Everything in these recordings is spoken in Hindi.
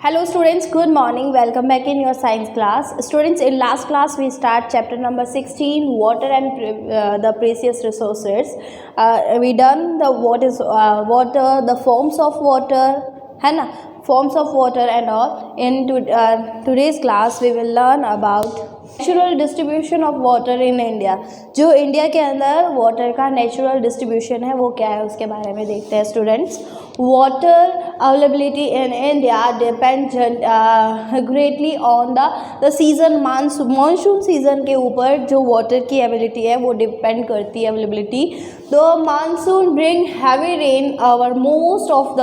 Hello students, good morning. Welcome back in your science class. Students, in last class we start chapter number 16, water and the precious resources. We done the what is water, the forms of water, है ना, forms of water and all. In today's class we will learn about natural distribution of water in India. जो इंडिया के अंदर वाटर का नेचुरल डिस्ट्रीब्यूशन है वो क्या है उसके बारे में देखते हैं students. Water availability in India depend greatly on the season monsoon season के ऊपर जो वाटर की अवेलेबिलिटी है वो डिपेंड करती है availability. The monsoon bring heavy rain over most of the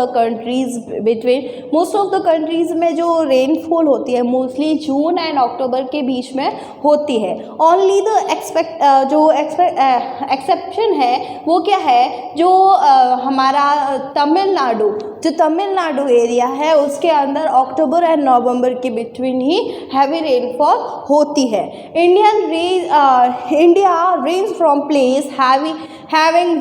countries में जो रेनफॉल होती है मोस्टली जून एंड अक्टूबर के बीच में होती है। ओनली द एक्सेप्शन है वो क्या है, जो हमारा तमिलनाडु एरिया है उसके अंदर अक्टूबर एंड नवंबर के बिटवीन ही हैवी रेनफॉल होती है। India range from place having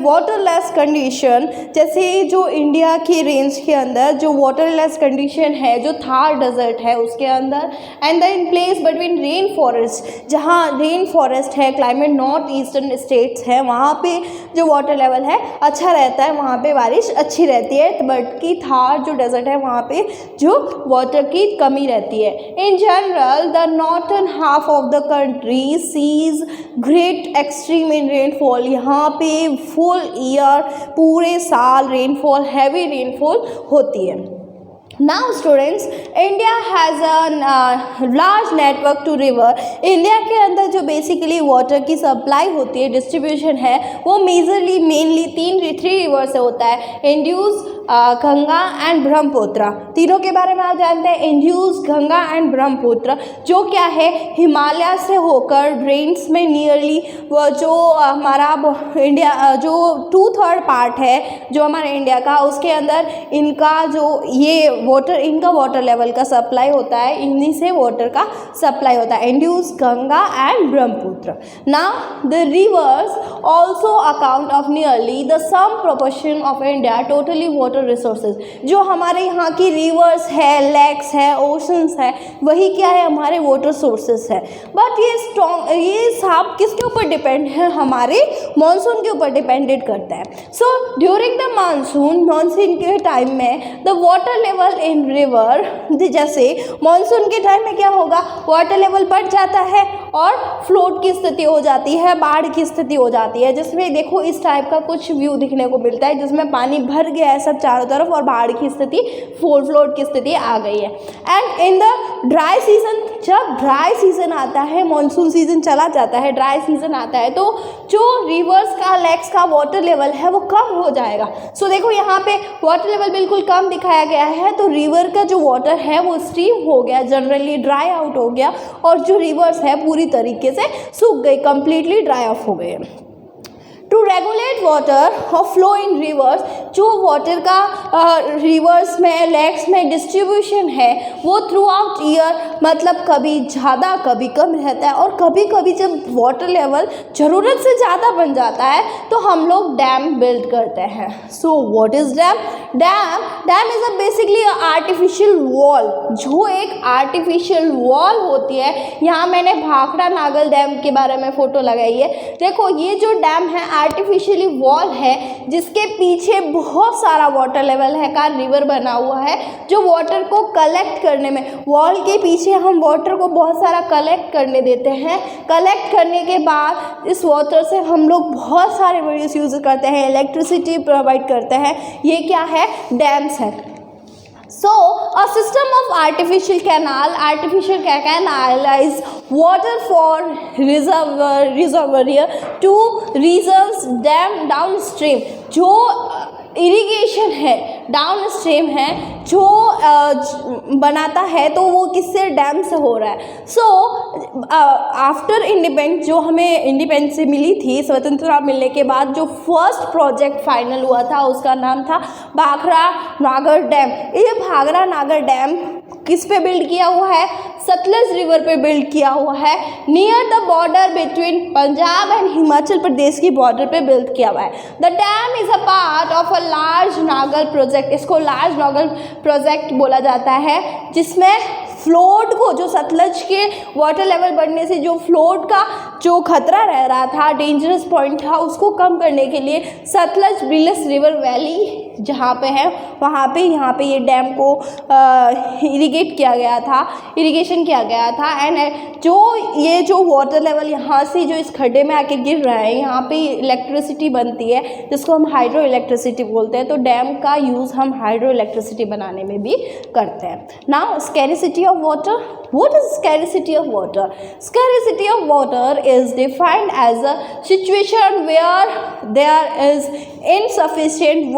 waterless condition, जैसे जो इंडिया की रेंज के अंदर जो वाटरलेस कंडीशन है, जो थार डेजर्ट है उसके अंदर, and the in place between rain forest, जहाँ रेन फॉरेस्ट है, क्लाइमेट नॉर्थ ईस्टर्न स्टेट्स है, वहाँ पे जो वाटर लेवल है अच्छा रहता है, वहाँ पे बारिश अच्छी रहती है। बट की थार जो डेजर्ट है वहाँ पे जो वाटर की कमी रहती है। In general the northern half of the country sees great extreme in rainfall, यहाँ पे फुल ईयर पूरे साल रेनफॉल हैवी रेनफॉल होती है। Now students, India has a large network to river. India के अंदर जो बेसिकली वाटर की सप्लाई होती है, डिस्ट्रीब्यूशन है, वो मेनली थ्री रिवर से होता है, इंड्यूस, गंगा एंड ब्रह्मपुत्र। तीनों के बारे में आप जानते हैं, इंड्यूस, गंगा एंड ब्रह्मपुत्र, जो क्या है हिमालय से होकर ड्रेन्स में नियरली वो जो हमारा इंडिया जो 2/3 पार्ट है जो हमारे इंडिया का, उसके अंदर इनका जो ये वाटर, इनका वाटर लेवल का सप्लाई होता है, इन्हीं से वाटर का सप्लाई होता है, Indus, Ganga and Brahmaputra. Now the rivers also account of nearly the some proportion of India totally water resources. जो हमारे यहाँ की रिवर्स है, लेक्स है, ओशंस है, वही क्या है हमारे वाटर सोर्सेज है। बट ये सब किसके ऊपर डिपेंड है, हमारे मानसून के ऊपर डिपेंडेड करता है। सो ड्यूरिंग द मानसून के टाइम में the water level in river, जैसे मानसून के टाइम में क्या होगा, वाटर लेवल बढ़ जाता है और फ्लोट की स्थिति हो जाती है, बाढ़ की स्थिति हो जाती है, जिसमें देखो इस टाइप का कुछ व्यू दिखने को मिलता है जिसमें पानी भर गया है सब चारों तरफ और बाढ़ की स्थिति, फ्लोट की स्थिति आ गई है। And in the dry season, जब ड्राई सीजन आता है, मानसून सीजन चला जाता है, ड्राई सीजन आता है, तो जो रिवर्स का, लेक्स का वाटर लेवल है वो कम हो जाएगा। सो देखो यहाँ पे वाटर लेवल बिल्कुल कम दिखाया गया है, तो रिवर का जो वाटर है वो स्ट्रीम हो गया, जनरली ड्राई आउट हो गया, और जो रिवर्स है पूरी तरीके से सूख गई, कंप्लीटली ड्राई ऑफ हो गए। टू रेगुलेट वाटर और फ्लो इन रिवर्स, जो वाटर का रिवर्स में, लेक्स में डिस्ट्रीब्यूशन है वो थ्रू आउट ईयर, मतलब कभी ज़्यादा कभी कम रहता है, और कभी कभी जब वाटर लेवल ज़रूरत से ज़्यादा बन जाता है तो हम लोग डैम बिल्ड करते हैं। सो what is dam? Dam is a basically artificial wall, जो एक आर्टिफिशियल वॉल होती है। यहाँ मैंने भाखड़ा नागल डैम के बारे में फ़ोटो लगाई है। देखो ये जो डैम है आर्टिफिशियली वॉल है, जिसके पीछे बहुत सारा वाटर लेवल है का रिवर बना हुआ है, जो वाटर को कलेक्ट करने में, वॉल के पीछे हम वाटर को बहुत सारा कलेक्ट करने देते हैं। कलेक्ट करने के बाद इस वाटर से हम लोग बहुत सारे वेरियस यूज़ करते हैं, इलेक्ट्रिसिटी प्रोवाइड करते हैं। ये क्या है? डैम्स है। So a system of artificial canal is water for reservoir to reserves dam downstream, जो इरिगेशन है डाउन स्ट्रीम है, जो बनाता है, तो वो किससे? डैम से हो रहा है। सो आफ्टर इंडिपेंडेंस, जो हमें इंडिपेंडेंस मिली थी, स्वतंत्रता मिलने के बाद जो फर्स्ट प्रोजेक्ट फाइनल हुआ था उसका नाम था भाखड़ा नागर डैम। ये भाखड़ा नागर डैम किस पे बिल्ड किया हुआ है? सतलज रिवर पे बिल्ड किया हुआ है, near the border between Punjab and Himachal Pradesh की बॉर्डर पे बिल्ड किया हुआ है। The dam is a part of a large Nangal project, इसको लार्ज नागल प्रोजेक्ट बोला जाता है, जिसमें फ्लोट को, जो सतलज के वाटर लेवल बढ़ने से जो फ्लोट का जो खतरा रह रहा था, डेंजरस पॉइंट था, उसको कम करने के लिए सतलज बिलस रिवर वैली जहाँ पे है वहाँ पे यहाँ पे ये डैम को इरिगेट किया गया था, इरिगेशन किया गया था। एंड जो ये जो वाटर लेवल यहाँ से जो इस खड्डे में आके गिर रहा है, यहाँ पे इलेक्ट्रिसिटी बनती है जिसको हम हाइड्रो इलेक्ट्रिसिटी बोलते हैं। तो डैम का यूज़ हम हाइड्रो इलेक्ट्रिसिटी बनाने में भी करते हैं। Now scarcity of water, what is scarcity of water? Scarcity of water is defined as a situation where there is insufficient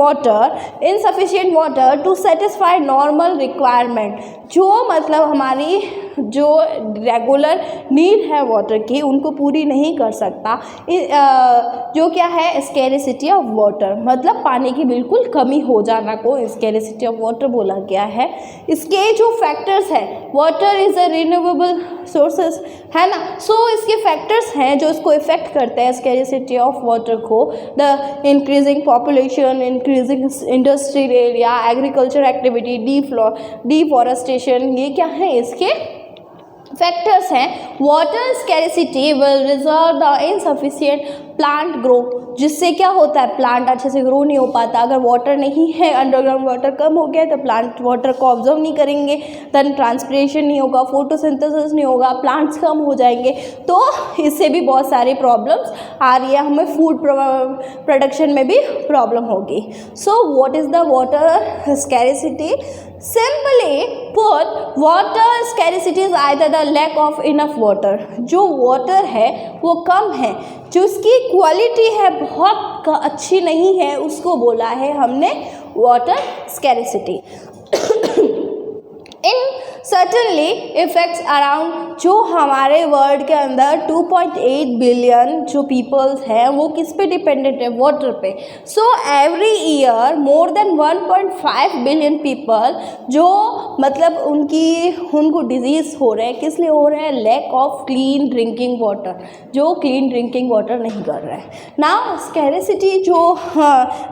water to satisfy normal requirement, जो मतलब हमारी जो रेगुलर नीड है वाटर की उनको पूरी नहीं कर सकता, जो क्या है स्कैरिसिटी ऑफ वाटर, मतलब पानी की बिल्कुल कमी हो जाना को स्कैरिसिटी ऑफ वाटर बोला गया है। इसके जो फैक्टर्स हैं, water is a renewable sources, है ना, सो इसके फैक्टर्स हैं जो इसको इफेक्ट करते हैं स्कैरिसिटी ऑफ वाटर को। The increasing population, increasing industrial area, agriculture activity, deforestation, ये क्या है इसके फैक्टर्स हैं। Water scarcity will result the insufficient plant grow, जिससे क्या होता है प्लांट अच्छे से ग्रो नहीं हो पाता। अगर वाटर नहीं है, अंडरग्राउंड वाटर कम हो गया तो प्लांट वाटर को ऑब्जर्व नहीं करेंगे, देन ट्रांसपिरेशन नहीं होगा, फोटोसिंथेसिस नहीं होगा, प्लांट्स कम हो जाएंगे। तो इससे भी बहुत सारी प्रॉब्लम्स आ रही है, हमें फूड प्रोडक्शन में भी प्रॉब्लम होगी। So what is the water scarcity? Simply put, water scarcity is either the lack of enough water, जो वाटर है वो कम है, जो उसकी क्वालिटी है बहुत अच्छी नहीं है, उसको बोला है हमने वाटर स्कैरिसिटी। इन सर्टनली इफेक्ट्स अराउंड, जो हमारे वर्ल्ड के अंदर 2.8 बिलियन जो पीपल्स हैं वो किस पे डिपेंडेंट है? वाटर पे। So every year more than 1.5 billion people, जो मतलब उनको डिजीज़ हो रहे हैं, किस लिए हो रहे हैं? Lack of clean drinking water, जो क्लीन ड्रिंकिंग वाटर नहीं कर रहे हैं। नाउ स्कैरिसिटी, जो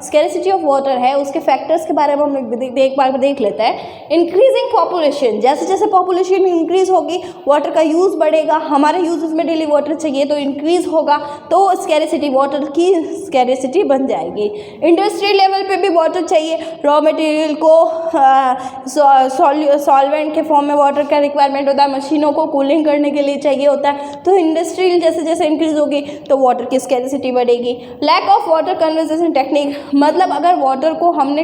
स्कैरिसिटी ऑफ वाटर है, उसके फैक्टर्स के बारे में हम एक बार देख लेते हैं। इंक्रीजिंग पॉपुलेशन, जैसे जैसे पॉपुलेशन इंक्रीज होगी वाटर का यूज़ बढ़ेगा, हमारे यूजेस में डेली वाटर चाहिए तो इंक्रीज होगा, तो स्कैरिसिटी, वाटर की स्कैरिसिटी बन जाएगी। इंडस्ट्रियल लेवल पे भी वाटर चाहिए, रॉ मटेरियल को सॉल्वेंट के फॉर्म में वाटर का रिक्वायरमेंट होता है, मशीनों को कूलिंग करने के लिए चाहिए होता है। तो इंडस्ट्रियल जैसे जैसे इंक्रीज होगी तो वाटर की स्कैरिसिटी बढ़ेगी। Lack of water conversation technique, मतलब अगर वाटर को हमने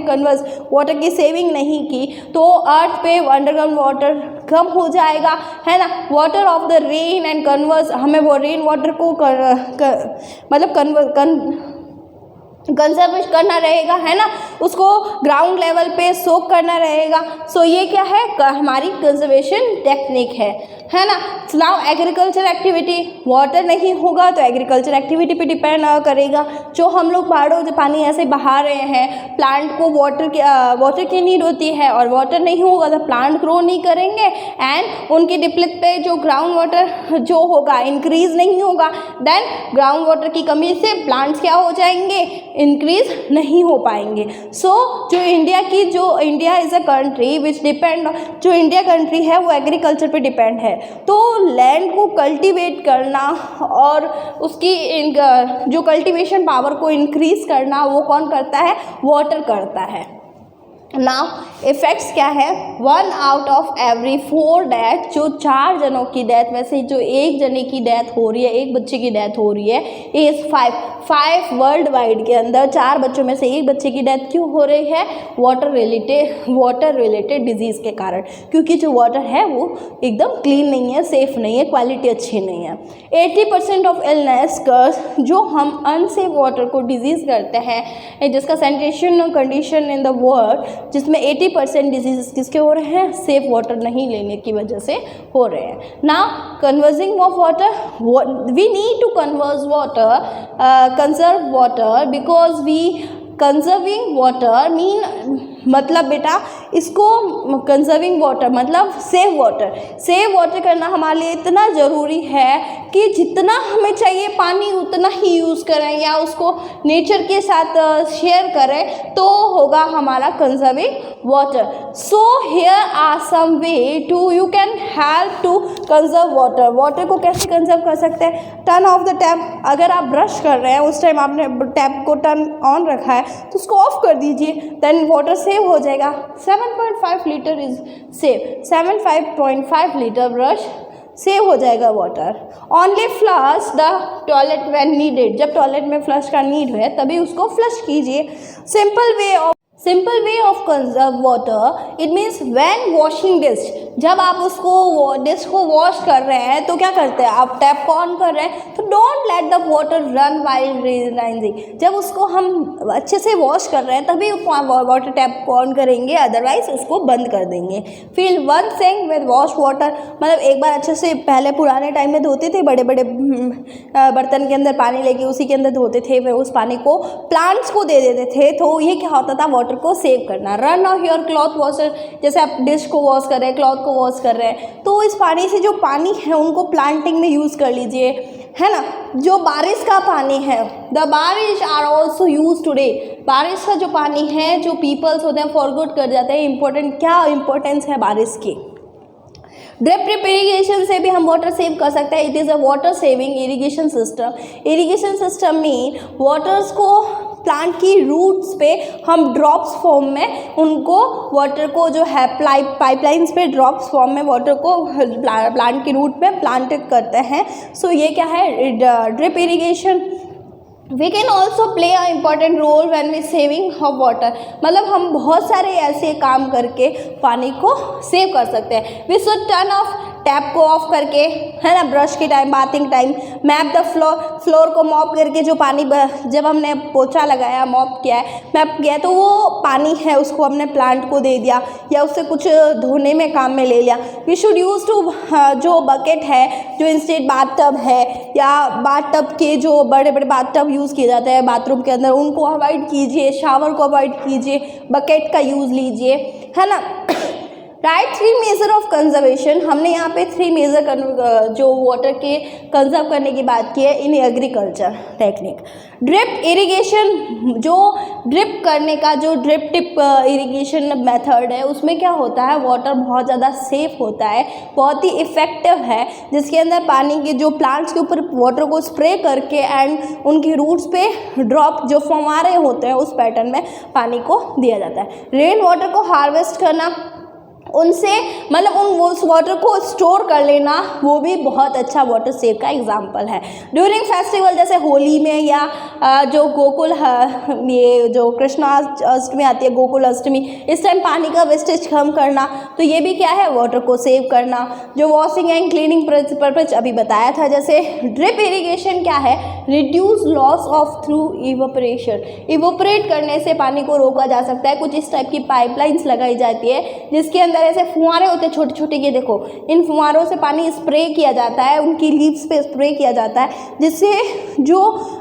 वाटर की सेविंग नहीं की तो अर्थ पे अंडरग्राउंड वाटर कम हो जाएगा, है ना। Water of the rain and converse, हमें वो रेन वाटर को कंजर्व करना रहेगा, है ना, उसको ग्राउंड लेवल पे सोक करना रहेगा। सो ये क्या है? हमारी कंजर्वेशन टेक्निक है ना। नाउ एग्रीकल्चर एक्टिविटी, वाटर नहीं होगा तो एग्रीकल्चर एक्टिविटी पे डिपेंड करेगा। जो हम लोग पहाड़ों से पानी ऐसे बहा रहे हैं, प्लांट को वाटर की नीड होती है और वाटर नहीं होगा तो प्लांट ग्रो नहीं करेंगे एंड उनकी डिप्लेट पे जो ग्राउंड वाटर जो होगा इंक्रीज नहीं होगा, देन ग्राउंड वाटर की कमी से प्लांट्स क्या हो जाएंगे? इंक्रीज नहीं हो पाएंगे। सो जो India is a country which depend, जो इंडिया कंट्री है वो एग्रीकल्चर पे डिपेंड है। तो लैंड को कल्टीवेट करना और उसकी जो कल्टीवेशन पावर को इंक्रीज करना वो कौन करता है? वाटर करता है। नाउ इफ़ेक्ट्स क्या है? 1 आउट ऑफ एवरी 4 डेथ, जो 4 जनों की डेथ में से जो एक जने की डेथ हो रही है, एक बच्चे की डेथ हो रही है, इज 5 वर्ल्ड वाइड के अंदर 4 बच्चों में से एक बच्चे की डेथ क्यों हो रही है? वाटर रिलेटेड डिजीज़ के कारण, क्योंकि जो वाटर है वो एकदम क्लीन नहीं है, सेफ नहीं है, क्वालिटी अच्छी नहीं है। 80% ऑफ इलनेस जो हम अनसेफ वाटर को डिजीज़ करते हैं, जिसका sanitation condition in the world, जिसमें 80% डिजीज़ किसके हो रहे हैं? सेफ वाटर नहीं लेने की वजह से हो रहे हैं। Now converging of water, we need to conserve water because we conserving water mean, मतलब बेटा इसको कंजर्विंग वाटर मतलब सेव वाटर करना हमारे लिए इतना ज़रूरी है कि जितना हमें चाहिए पानी उतना ही यूज़ करें या उसको नेचर के साथ शेयर करें तो होगा हमारा conserving water. So here are some way to you can help to conserve water को कैसे कंजर्व कर सकते हैं. Turn off the tap. अगर आप ब्रश कर रहे हैं उस टाइम आपने टैप को टर्न ऑन रखा है तो उसको ऑफ कर दीजिए, देन वाटर सेव हो जाएगा. 7.5 litre is save. 7.5 litre brush save हो जाएगा water. Only flush the toilet when needed. जब टॉयलेट में फ्लश का नीड है तभी उसको फ्लश कीजिए. Simple way of conserve water. It means when washing dish. जब आप उसको डिश को वॉश कर रहे हैं तो क्या करते हैं, आप टैप को ऑन कर रहे हैं तो don't let the water run while rinsing. जब उसको हम अच्छे से वॉश कर रहे हैं तभी वाटर टैप को ऑन करेंगे, अदरवाइज उसको बंद कर देंगे. Feel one thing with wash water. मतलब एक बार अच्छे से, पहले पुराने टाइम में धोते थे, बड़े बड़े बर्तन के अंदर पानी लेके उसी के अंदर धोते थे, फिर उस पानी को प्लांट्स को दे देते थे. तो ये क्या होता था, वाटर को सेव करना. Run of your cloth washer. जैसे आप डिश को वॉश कर रहे हैं, क्लॉथ को वॉश कर रहे हैं तो इस पानी से जो पानी है उनको प्लांटिंग में यूज़ कर लीजिए, है ना. जो बारिश का पानी है, द बारिश आर ऑल्सो यूज टूडे. बारिश का जो पानी है जो पीपल्स होते हैं फॉरगॉट कर जाते हैं इम्पोर्टेंट, क्या इम्पोर्टेंस है बारिश की. ड्रिप इरीगेशन से भी हम वाटर सेव कर सकते हैं. It is a water saving irrigation system. Irrigation system में वाटर्स को प्लांट की रूट्स पे हम ड्रॉप्स फॉर्म में उनको वाटर को जो है पाइपलाइंस पे ड्रॉप्स फॉर्म में वाटर को प्लांट की रूट में प्लांटेड करते हैं. सो ये क्या है, drip irrigation. We can also play a important role when we saving of water. मतलब हम बहुत सारे ऐसे काम करके पानी को सेव कर सकते हैं. We should turn off tap को ऑफ करके, है ना, ब्रश के time, bathing time. Mop the floor को मॉप करके जो पानी जब हमने पोछा लगाया, मॉप किया है, मैप किया है, तो वो पानी है उसको हमने प्लांट को दे दिया या उससे कुछ धोने में काम में ले लिया. वी शुड यूज़ टू जो बकेट है, जो इंस्टेड बाथ टब है या बाथ टब के जो बड़े बड़े बाथ टब यूज़ किए जाते हैं बाथरूम के अंदर, उनको अवॉइड कीजिए. शावर को अवॉइड कीजिए, बकेट का यूज़ लीजिए, है ना. Right 3 measure of conservation. हमने यहाँ पे 3 मेजर जो वाटर के कंजर्व करने की बात की है in agriculture technique. Drip irrigation, जो ड्रिप करने का जो ड्रिप टिप इरिगेशन मेथड है उसमें क्या होता है, वाटर बहुत ज़्यादा सेफ होता है, बहुत ही इफ़ेक्टिव है, जिसके अंदर पानी के जो प्लांट्स के ऊपर वाटर को स्प्रे करके एंड उनकी रूट्स पे ड्रॉप जो फव्वारे होते हैं उस पैटर्न में पानी को दिया जाता है. रेन वाटर को हार्वेस्ट करना, उनसे मतलब उस वाटर को स्टोर कर लेना, वो भी बहुत अच्छा वाटर सेव का एग्जाम्पल है. ड्यूरिंग फेस्टिवल जैसे होली में या जो गोकुल, ये जो कृष्णाष्टमी आती है, गोकुल अष्टमी, इस टाइम पानी का वेस्टेज कम करना, तो ये भी क्या है, वाटर को सेव करना. जो वॉशिंग एंड क्लीनिंग पर्पज अभी बताया था. जैसे ड्रिप इरीगेशन क्या है, reduce loss of through evaporation. Evaporate करने से पानी को रोका जा सकता है. कुछ इस टाइप की पाइपलाइंस लगाई जाती है जिसके अंदर ऐसे फुहारे होते हैं छोटे छोटे, ये देखो, इन फुहारों से पानी स्प्रे किया जाता है, उनकी लीव्स पे स्प्रे किया जाता है, जिससे जो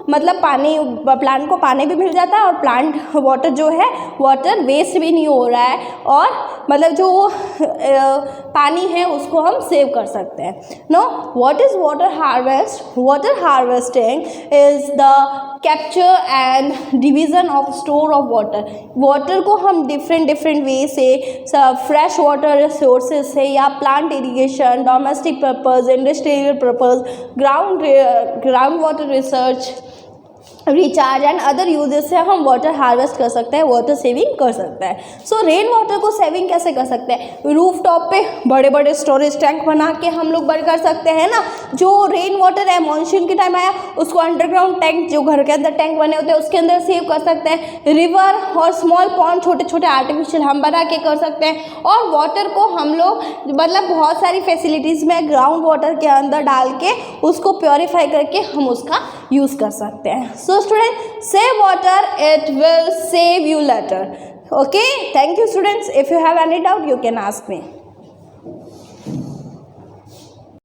मतलब पानी प्लांट को पानी भी मिल जाता है और प्लांट वाटर जो है वाटर वेस्ट भी नहीं हो रहा है और मतलब जो पानी है उसको हम सेव कर सकते हैं. No, what is water harvest? Water harvesting is the capture and division of store of water. Water को हम डिफरेंट वे से, फ्रेश वाटर सोर्सेज से या plant irrigation, domestic purpose, industrial purpose, ground water research, recharge and other uses से हम वाटर हार्वेस्ट कर सकते हैं, वाटर सेविंग कर सकते हैं. सो रेन वाटर को सेविंग कैसे कर सकते हैं? रूफ टॉप पे बड़े बड़े स्टोरेज टैंक बना के हम लोग बंद कर सकते हैं ना. जो रेन वाटर है मानसून के टाइम आया उसको अंडरग्राउंड टैंक, जो घर के अंदर टैंक बने होते हैं उसके अंदर सेव कर सकते हैं. रिवर और स्मॉल पॉन्ड छोटे छोटे आर्टिफिशियल हम बना के कर सकते हैं. और वाटर को हम लोग मतलब बहुत सारी फैसिलिटीज़ में ग्राउंड वाटर के अंदर डाल के उसको प्योरीफाई करके हम उसका यूज़ कर सकते हैं. So students, save water, it will save you later. Okay, thank you students. If you have any doubt you can ask me.